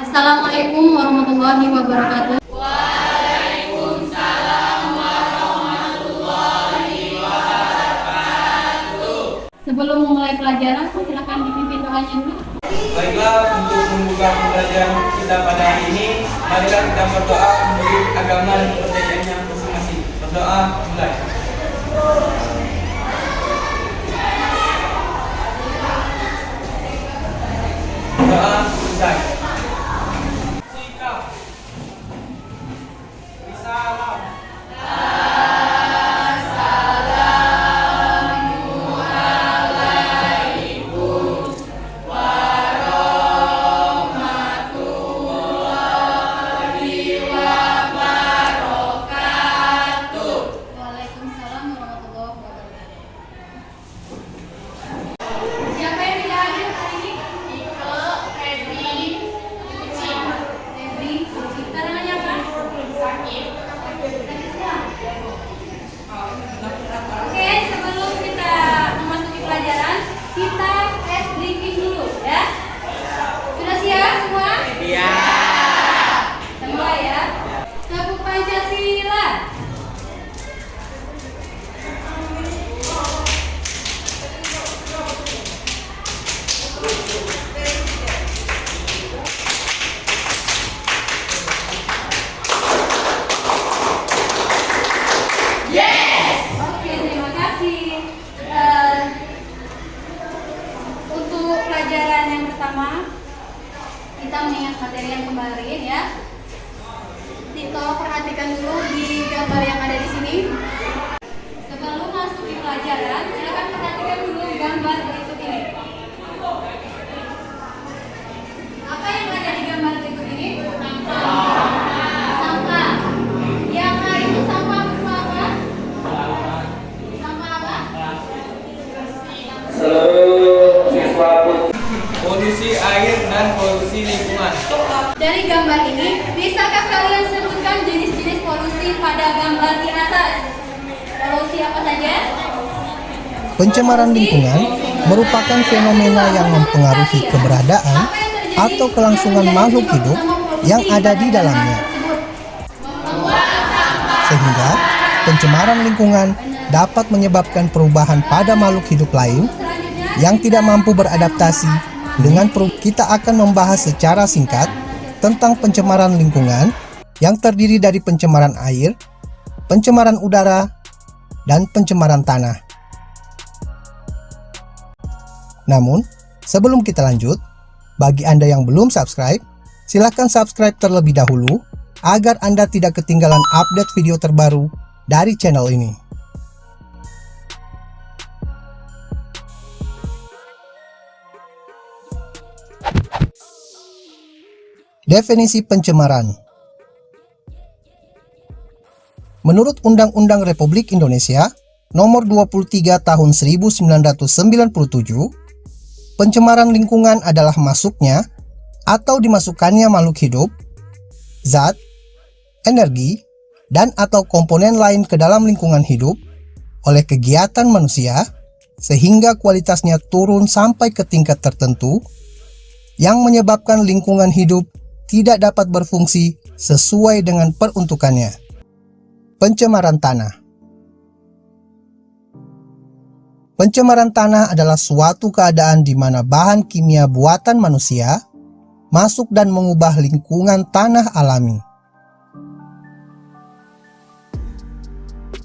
Assalamualaikum warahmatullahi wabarakatuh. Sebelum memulai pelajaran, silakan dipimpin doanya dulu. Baiklah, untuk membuka pembelajaran kita pada hari ini, marilah kita berdoa menurut agama dan kepercayaannya masing-masing. Berdoa mulai. Doa selesai. Sikap. Salam. Waalaikumsalam warahmatullahi wabarakatuh. Siapa yang tidak hadir hari ini? Ike, Febri, Suci. Febri, Suci. Karangannya apa? Sakit. Sakit semua. Oke, sebelum kita memasuki pelajaran, kita tes drinking dulu, ya. Sudah siap semua? Iya. Kita mulai ya. Sapu Pancasila. Oke, terima kasih. Untuk pelajaran yang pertama, kita mengingat materi yang kemarin ya. Tito, perhatikan dulu di gambar yang ada di sini. Sebelum masuk di pelajaran, silakan perhatikan dulu gambar berikut ini. Apa yang ada di gambar berikut ini? Sampah. Yang hari itu sampah berupa apa? Sampah apa? Seluruh siswa polusi air dan polusi lingkungan. Dari gambar ini, bisakah kalian sebutkan jenis-jenis polusi pada gambar di atas? Polusi apa saja? Pencemaran lingkungan merupakan fenomena yang mempengaruhi keberadaan atau kelangsungan makhluk hidup yang ada di dalamnya. Sehingga pencemaran lingkungan dapat menyebabkan perubahan pada makhluk hidup lain yang tidak mampu beradaptasi dengan kita akan membahas secara singkat tentang pencemaran lingkungan yang terdiri dari pencemaran air, pencemaran udara, dan pencemaran tanah. Namun, sebelum kita lanjut, bagi Anda yang belum subscribe, silakan subscribe terlebih dahulu agar Anda tidak ketinggalan update video terbaru dari channel ini. Definisi pencemaran. Menurut Undang-Undang Republik Indonesia Nomor 23 Tahun 1997, pencemaran lingkungan adalah masuknya atau dimasukkannya makhluk hidup, zat, energi, dan atau komponen lain ke dalam lingkungan hidup oleh kegiatan manusia sehingga kualitasnya turun sampai ke tingkat tertentu yang menyebabkan lingkungan hidup tidak dapat berfungsi sesuai dengan peruntukannya. Pencemaran tanah. Pencemaran tanah adalah suatu keadaan di mana bahan kimia buatan manusia masuk dan mengubah lingkungan tanah alami.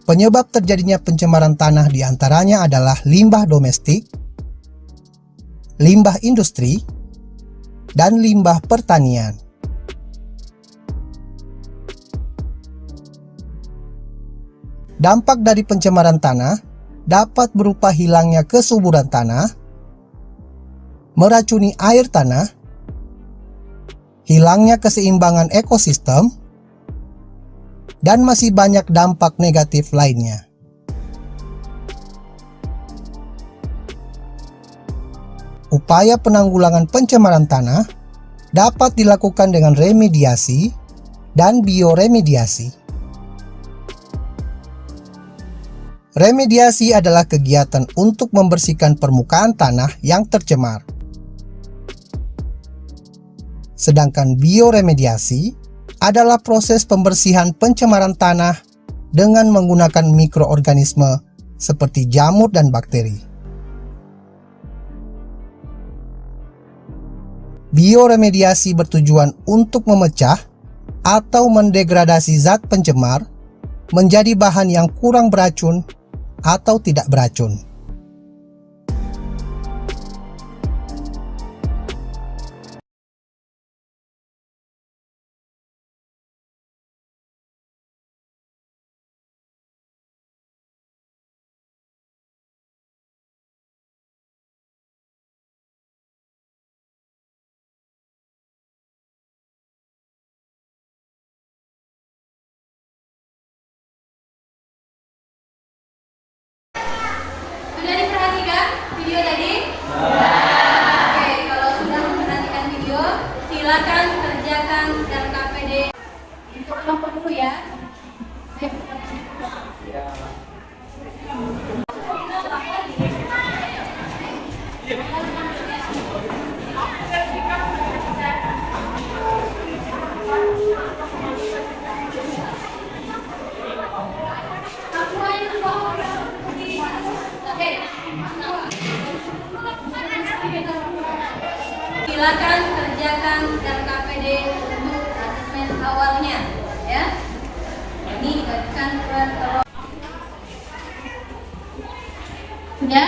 Penyebab terjadinya pencemaran tanah diantaranya adalah limbah domestik, limbah industri, dan limbah pertanian. Dampak dari pencemaran tanah dapat berupa hilangnya kesuburan tanah, meracuni air tanah, hilangnya keseimbangan ekosistem, dan masih banyak dampak negatif lainnya. Upaya penanggulangan pencemaran tanah dapat dilakukan dengan remediasi dan bioremediasi. Remediasi adalah kegiatan untuk membersihkan permukaan tanah yang tercemar. Sedangkan bioremediasi adalah proses pembersihan pencemaran tanah dengan menggunakan mikroorganisme seperti jamur dan bakteri. Bioremediasi bertujuan untuk memecah atau mendegradasi zat pencemar menjadi bahan yang kurang beracun atau tidak beracun. Sudah diperhatikan video tadi? Oke, kalau sudah memperhatikan video, silakan kerjakan RKPD untuk kelompok dulu ya. Silakan kerjakan RKPD untuk asesmen awalnya, ya. Ini dibagikan per ya.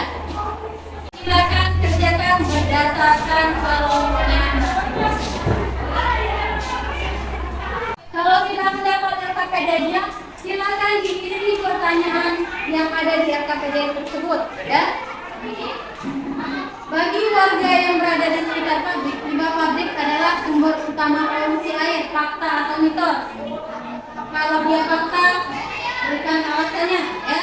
Silakan kerjakan berdasarkan kelompoknya. Kalau tidak mendapat RKPD-nya, silakan dikirim pertanyaan yang ada di RKPD tersebut, ya. Bagi warga yang berada di sekitar pabrik, limbah pabrik adalah sumber utama polusi air, fakta atau mitos? Kalau dia fakta, berikan alasannya, ya.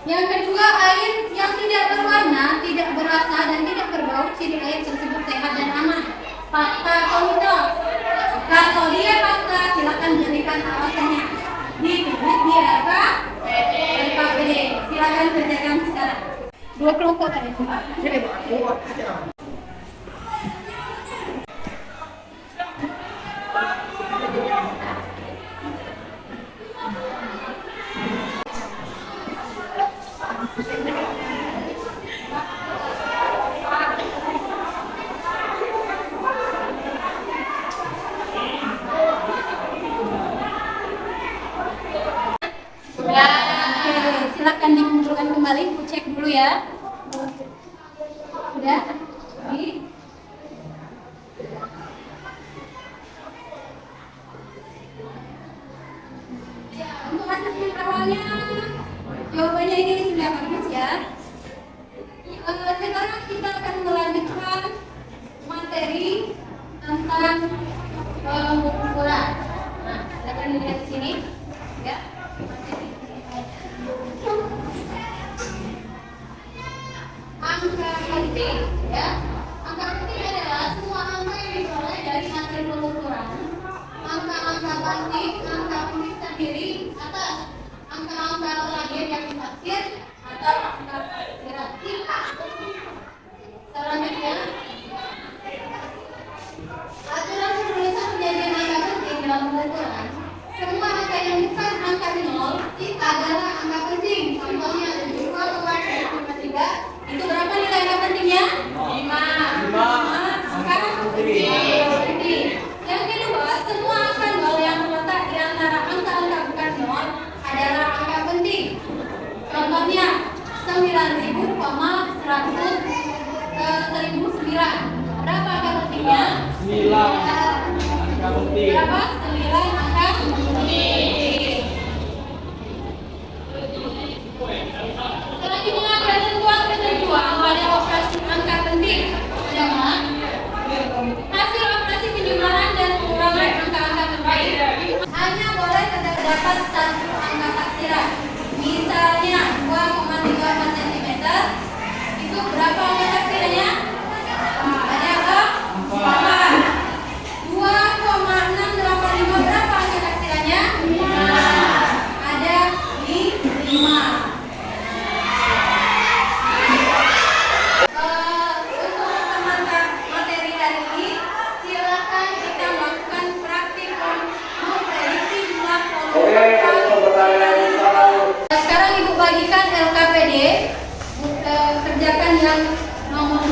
Yang kedua, air yang tidak berwarna, tidak berasa, dan tidak berbau, ciri air tersebut sehat dan aman. Fakta atau mitos? Kalau dia fakta, silakan berikan alasannya. Ditulis di RKPD. Silakan kerjakan sekarang. Dua kelompok tadi. Silakan dikumpulkan kembali, ku cek dulu ya. Sudah? Untuk asesmen awalnya, jawabannya ini sudah bagus ya. Sekarang kita akan melanjutkan materi tentang pengukuran. Nah, silakan dilihat di sini, ya. Angka penting, ya. Angka penting adalah semua angka yang diperoleh dari hasil pengukuran. Angka-angka penting, angka penting terdiri atas angka-angka terakhir yang ditaksir atau angka relatif. Selanjutnya, aturan penulisan perjanjian angka penting dalam pengukuran. Semua angka yang bukan angka nol adalah angka penting. Contohnya 72,3. Itu berapa nilai angka pentingnya? 5. Angka penting. Yang kedua, semua angka nol yang terletak di antara angka-angka bukan nol adalah angka penting. Contohnya 9.100, 1009. Berapa angka pentingnya? 9. Angka penting. Berapa? 9 angka penting. Selanjutnya, ketentuan pada operasi angka penting. Pertama, hasil operasi penjumlahan dan pengurangan angka-angka penting hanya boleh terdapat satu angka taksiran. Misalnya 2,34 cm, itu berapa angka taksirannya? Ada 4. 2,685 berapa angka taksirannya? Ada 5. Untuk materi hari ini, silakan kita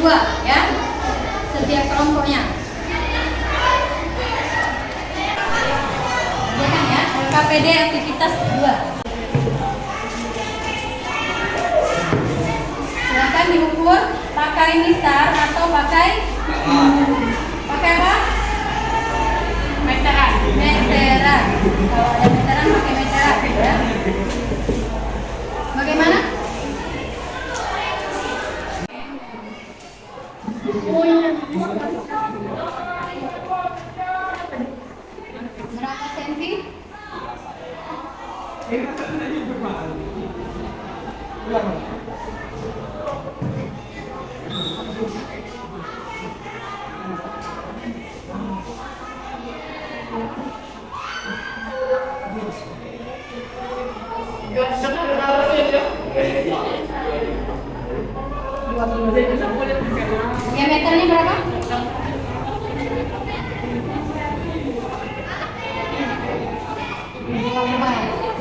2 ya, setiap kelompoknya. Ya kan ya, KPD aktivitas 2. Silakan diukur pakai mistar atau pakai apa? Meteran. Meteran. Kalau ada meteran pakai meteran ya. Bagaimana? Berapa senti? Diameternya berapa?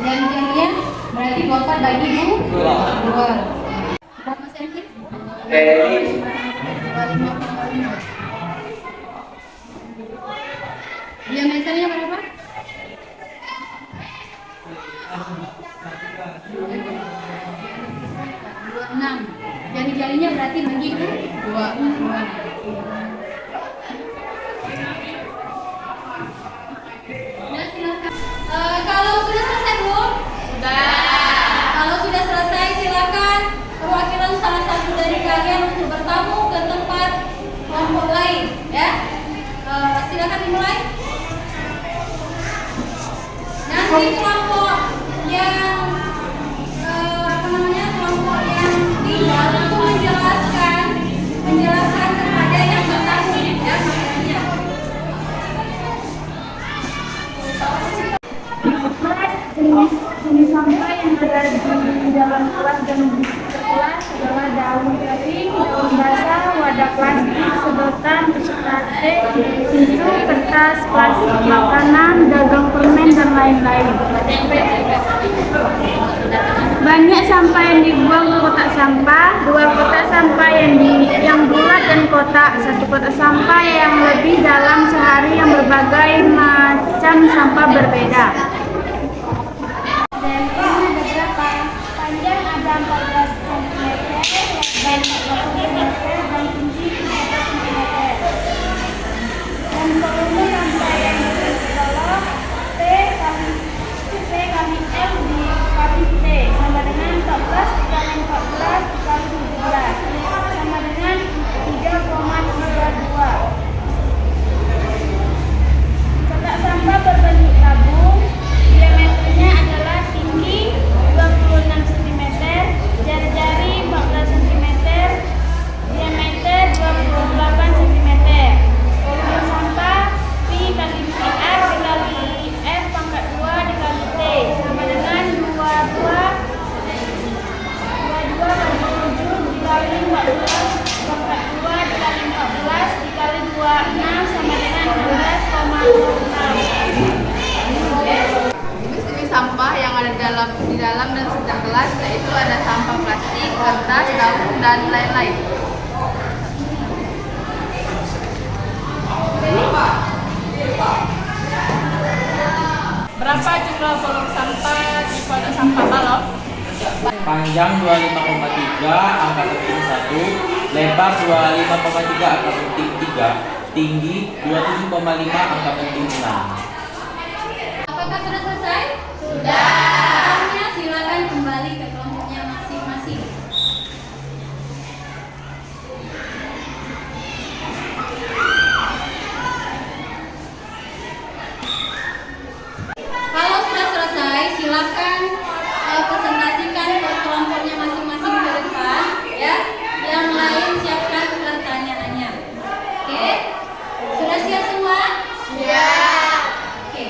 Dan jarinya berarti 24 bagi 2. Berapa senti? 25,5. Diameternya berapa? 26. Jari-jarinya berarti bagi 2. Kalau sudah selesai belum? Sudah. Kalau sudah selesai silakan perwakilan salah satu dari kalian untuk bertamu ke tempat kelompok lain ya. Silakan dimulai. Nanti kelompok yang kelompok yang tinggal itu menjelaskan kepada yang bertamu ya materinya. Jenis sampah yang ada di dalam kelas dan di kelas adalah daun kering, daun basah, wadah plastik, sedotan, spate, tisu, kertas, plastik makanan, gagang permen, dan lain-lain. Banyak sampah yang dibuang ke kotak sampah, 2 kotak sampah yang bulat dan kotak, 1 kotak sampah yang lebih dalam sehari yang berbagai macam sampah berbeda. Dan ini ada berapa? Panjang ada 14 cm, lebar 14 cm, dan tinggi 13 cm. Dan volume sampah yang ditolak P kali L dikali T sama dengan 14 dikali 14 dikali 17 sama dengan 3,32. Kotak sampah berbentuk tabung, diameternya adalah tinggi 26 cm, jari-jari 14 cm, diameter 28 cm. Volume sampah Pi kali PR dikali F pangkat 2 dikali T sama dengan 22 kali 7 dikali 14 pangkat 2 dikali 14 dikali 26 sama dengan 12,26. Jenis sampah yang ada di dalam dan sekitar kelas yaitu ada sampah plastik, kertas, daun, dan lain-lain. Berapa jumlah volume sampah di kotak sampah balok? Panjang 25,3 angka penting 1, lebar 25,3 angka penting 3, tinggi 27,5 angka penting 6. Apakah sudah selesai? Sudah. Silakan kembali ke kelompoknya masing-masing. Kalau sudah selesai, silakan presentasikan ke kelompoknya masing-masing ke depan ya. Yang lain siapkan pertanyaannya. Oke? Sudah siap semua? Sudah. Oke.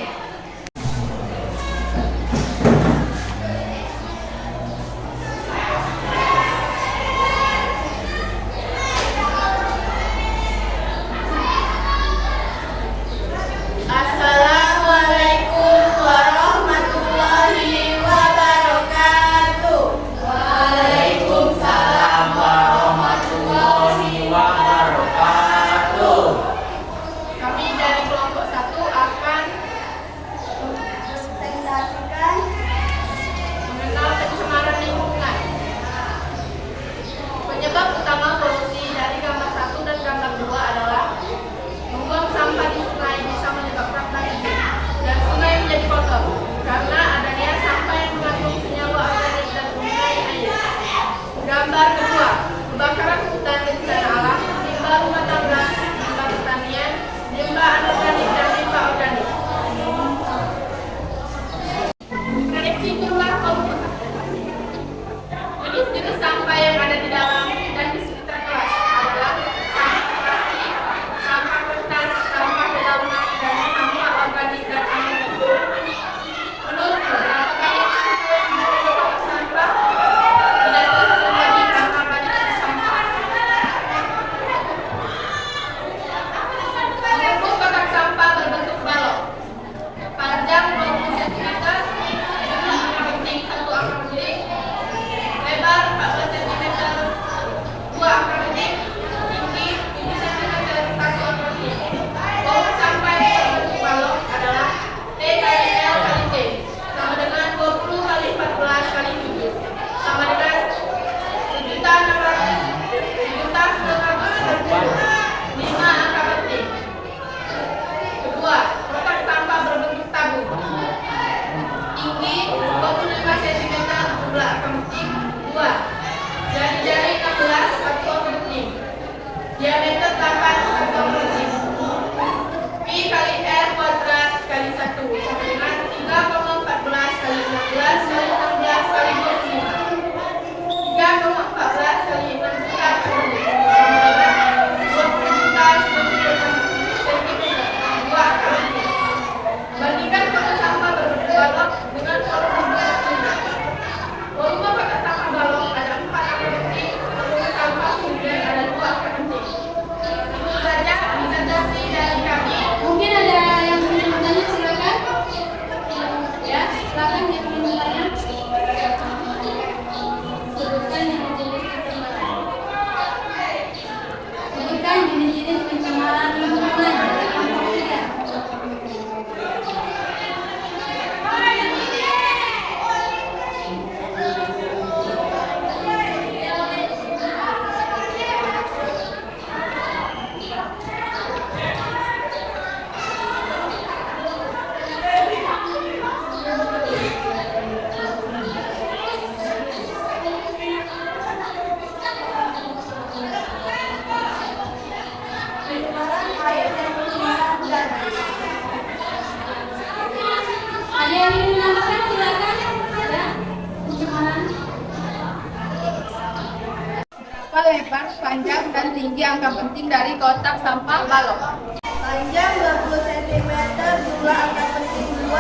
dan tinggi angka penting dari kotak sampah balok. Panjang 20 cm, jumlah angka penting 2,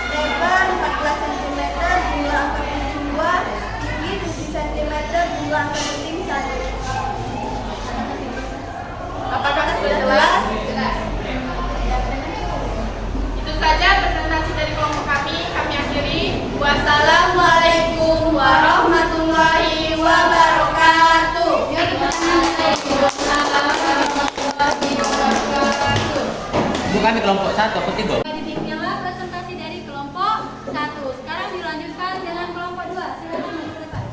lebar 14 cm, jumlah angka penting 2, tinggi 7 cm, jumlah angka penting 1. Apakah sudah jelas? Itu saja presentasi dari kelompok kami. Kami akhiri. Wassalamualaikum warahmatullahi wabarakatuh. Bu, kami kelompok 1, aku 3. Demikianlah presentasi dari kelompok 1. Sekarang dilanjutkan dengan kelompok 2. Silakan maju ke depan.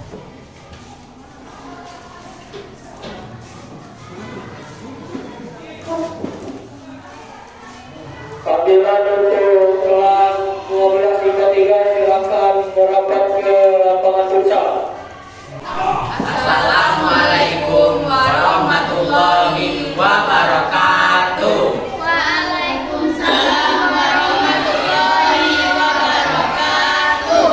Panggilan untuk kelas 12.3 silakan merapat ke lapangan futsal. Assalamualaikum warahmatullahi wabarakatuh. Waalaikumsalam warahmatullahi wabarakatuh.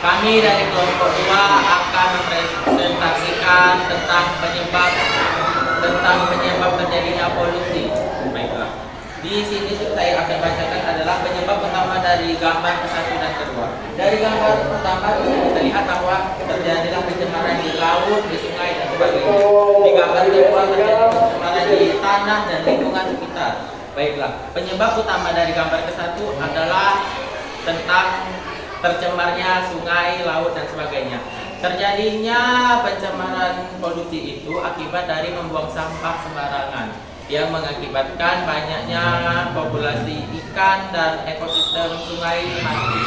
Kami dari kelompok 2 akan mempresentasikan tentang penyebab terjadinya polusi. Baiklah. Di sini saya akan bacakan adalah penyebab utama dari gambar ke-1 dan ke-2. Dari gambar pertama bisa terlihat bahwa terjadilah pencemaran di laut, di sungai dan sebagainya. Di gambar kedua terjadi pencemaran di tanah dan lingkungan sekitar. Baiklah, penyebab utama dari gambar ke-1 adalah tentang tercemarnya sungai, laut dan sebagainya. Terjadinya pencemaran polusi itu akibat dari membuang sampah sembarangan yang mengakibatkan banyaknya populasi ikan dan ekosistem sungai mati.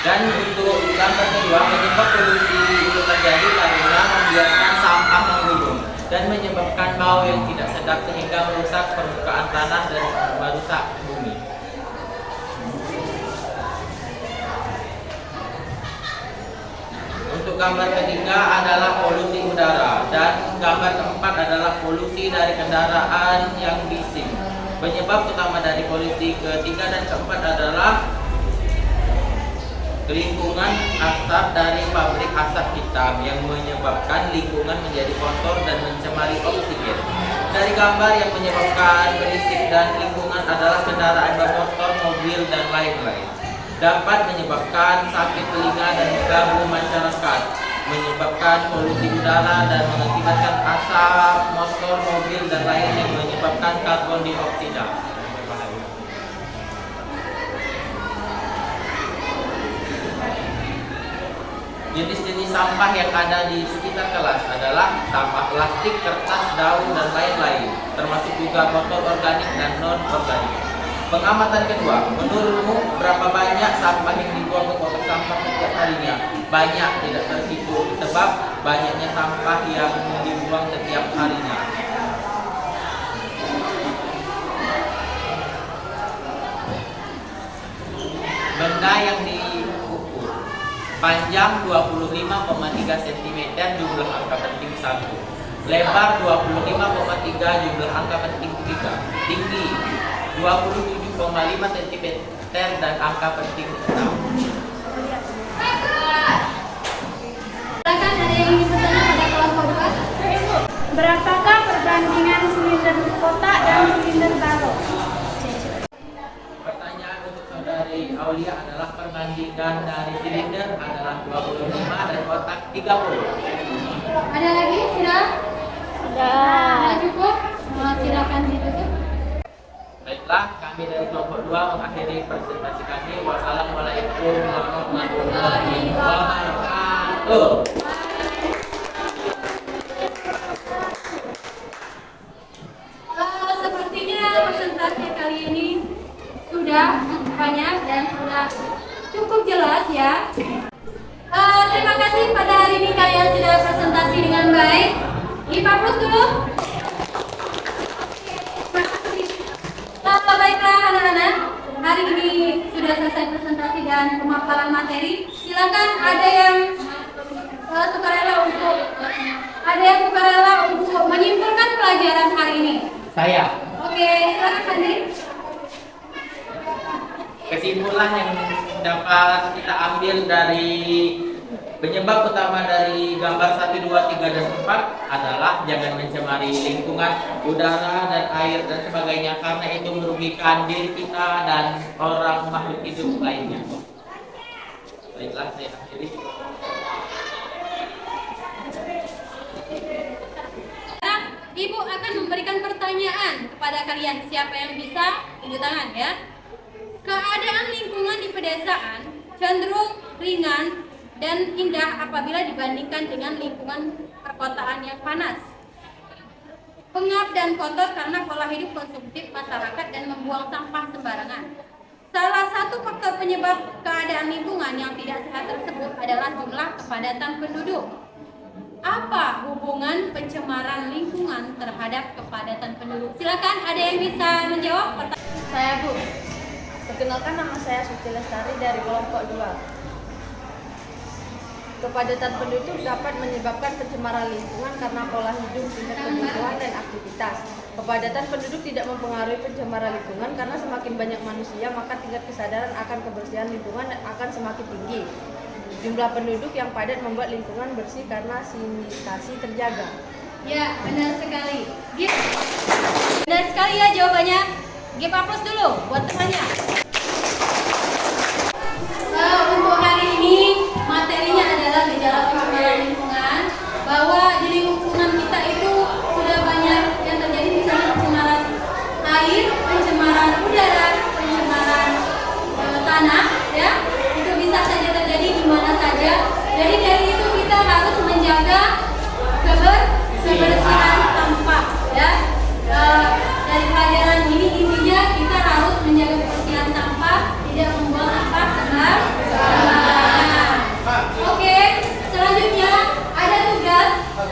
Dan untuk gambar kedua, penyebab polusi itu terjadi karena membiarkan sampah menggunung dan menyebabkan bau yang tidak sedap sehingga merusak permukaan tanah dan merusak bumi. Untuk gambar ketiga adalah polusi udara dan gambar keempat adalah polusi dari kendaraan yang bising. Penyebab utama dari polusi ketiga dan keempat adalah lingkungan asap dari pabrik asap hitam yang menyebabkan lingkungan menjadi kotor dan mencemari oksigen. Dari gambar yang menyebabkan berisik dan lingkungan adalah kendaraan bermotor, mobil dan lain-lain. Dapat menyebabkan sakit telinga dan mengganggu masyarakat, menyebabkan polusi udara dan mengakibatkan asap motor, mobil dan lain yang menyebabkan karbon dioksida. Jenis-jenis sampah yang ada di sekitar kelas adalah sampah plastik, kertas, daun dan lain-lain, termasuk juga botol organik dan non-organik. Pengamatan kedua, menurutmu berapa banyak sampah yang dibuang ke kotak sampah setiap harinya? Banyak, tidak terhitung sebab banyaknya sampah yang dibuang setiap harinya. Benda yang diukur, panjang 25,3 cm, jumlah angka penting 1. Lebar 25,3, jumlah angka penting 3. Tinggi 27,5 cm dan angka penting 6. Silakan ada yang ingin bertanya pada kelompok 2. Berapakah perbandingan silinder kotak dan silinder balok? Pertanyaan untuk saudari Aulia adalah perbandingan dari silinder adalah 25 dan kotak 30. Ada lagi? Sudah? Sudah cukup? Silakan ditutup. Baiklah, kami dari kelompok 2 mengakhiri presentasi kami. Wassalamualaikum warahmatullahi wabarakatuh. Sepertinya presentasi kali ini sudah cukup banyak dan sudah cukup jelas ya. Terima kasih pada hari ini kalian sudah presentasi dengan baik. Dipaprus dulu. Baiklah anak-anak, hari ini sudah selesai presentasi dan pemaparan materi. Silakan ada yang sukarela untuk menyimpulkan pelajaran hari ini. Saya. Oke, silakan Fadli. Kesimpulan yang dapat kita ambil dari Penyebab utama dari gambar 1, 2, 3, dan 4 adalah jangan mencemari lingkungan, udara, dan air, dan sebagainya, karena itu merugikan diri kita dan orang makhluk hidup lainnya. Baiklah, saya akhiri. Ibu akan memberikan pertanyaan kepada kalian. Siapa yang bisa? Tunjuk tangan ya. Keadaan lingkungan di pedesaan cenderung ringan dan indah apabila dibandingkan dengan lingkungan perkotaan yang panas, pengap dan kotor karena pola hidup konsumtif masyarakat dan membuang sampah sembarangan. Salah satu faktor penyebab keadaan lingkungan yang tidak sehat tersebut adalah jumlah kepadatan penduduk. Apa hubungan pencemaran lingkungan terhadap kepadatan penduduk? Silakan, ada yang bisa menjawab? Saya Bu. Perkenalkan, nama saya Suci Lestari dari kelompok 2. Kepadatan penduduk dapat menyebabkan pencemaran lingkungan karena pola hidup, tingkat kebutuhan, dan aktivitas. Kepadatan penduduk tidak mempengaruhi pencemaran lingkungan karena semakin banyak manusia, maka tingkat kesadaran akan kebersihan lingkungan akan semakin tinggi. Jumlah penduduk yang padat membuat lingkungan bersih karena sanitasi terjaga. Ya, benar sekali. Benar sekali ya jawabannya. Give applause dulu buat temannya. Untuk hari ini materinya adalah gejala pencemaran lingkungan, bahwa di lingkungan kita itu sudah banyak yang terjadi, misalnya pencemaran air, pencemaran udara, pencemaran tanah, ya itu bisa saja terjadi di mana saja. Jadi dari itu kita harus menjaga kebersihan sampah, ya. Dari pelajaran ini intinya kita harus menjaga kebersihan sampah, tidak membuang sampah sembarangan. Oke, selanjutnya ada tugas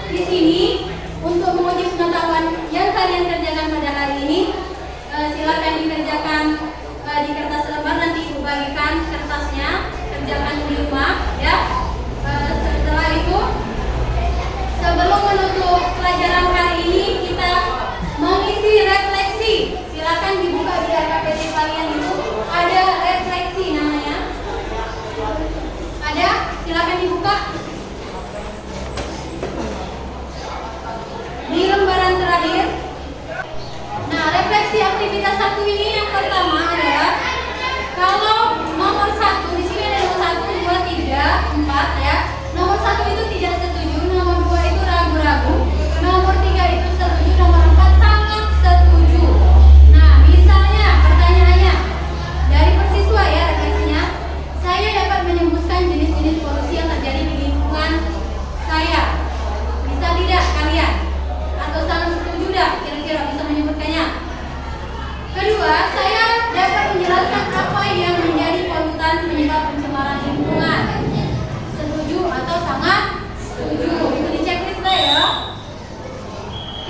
di sini untuk menguji pengetahuan yang kalian kerjakan pada hari ini. Silakan dikerjakan di kertas lembar, nanti ibu bagikan kertasnya, kerjakan di rumah, ya. Setelah itu, sebelum menutup pelajaran hari ini, kita mengisi refleksi. Silakan dibuka di RKPD kalian, itu ada refleksi namanya. Ada? Silakan dibuka. Di lembaran terakhir. Nah, refleksi aktivitas 1 ini yang pertama adalah kalau nomor 1 di sini ada nomor 1, 2, 3, 4 ya. Nomor 1 itu tidak setuju, nomor 2 itu ragu-ragu, nomor 3 itu setuju, nomor 4 sangat setuju. Nah, misalnya pertanyaannya dari persiswa ya refleksinya, saya dapat menyebutkan jenis-jenis polusi yang terjadi di lingkungan saya. Bisa tidak kalian? Atau sangat setuju dah kira-kira bisa menyebutkannya? Kedua, saya dapat menjelaskan apa yang menjadi polutan penyebab pencemaran lingkungan. Setuju atau sangat setuju? Itu di checklist ya.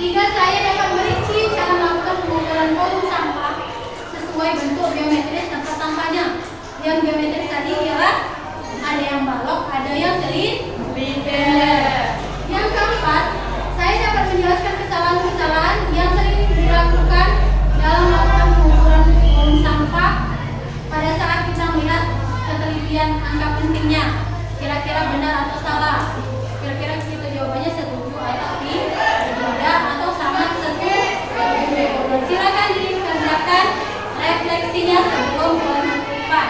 3, saya dapat merinci cara melakukan pengukuran volume sampah sesuai bentuk geometris tempat sampahnya. Yang geometris tadi ialah ada yang balok, ada yang silinder. Yang keempat, saya dapat menjelaskan kesalahan-kesalahan yang sering dilakukan dalam melakukan pengukuran volume sampah pada saat kita melihat ketelitian angka pentingnya. Kira-kira benar atau salah? Kira-kira kita jawabannya setuju atau tidak atau sangat setuju? Silakan dikerjakan refleksinya sebelum penutupan.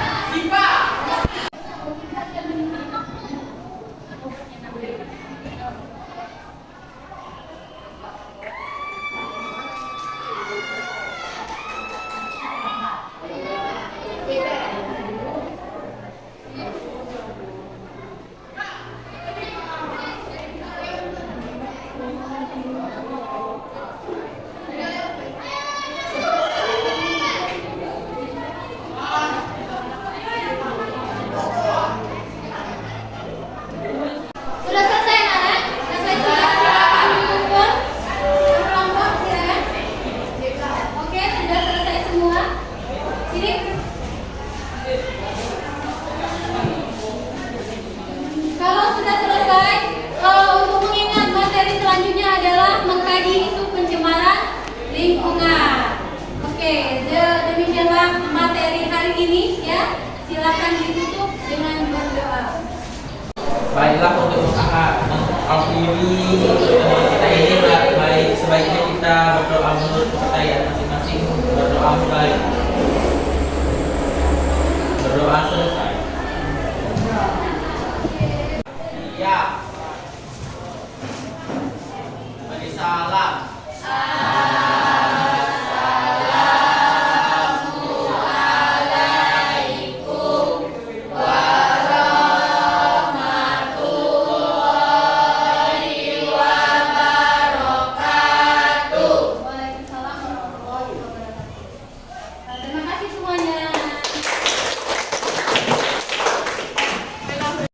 Sudah selesai anak? Refleksinya silakan dikumpul kelompok silakan. Oke, sudah selesai semua. Sini. Kalau sudah selesai, untuk mengingat materi selanjutnya adalah mengkaji isu pencemaran lingkungan. Oke, demikianlah materi hari ini ya. Silakan ditutup dengan berdoa. Baiklah, untuk mengakhiri kita ini, baik sebaiknya kita berdoa menurut kepercayaan masing-masing, berdoa mulai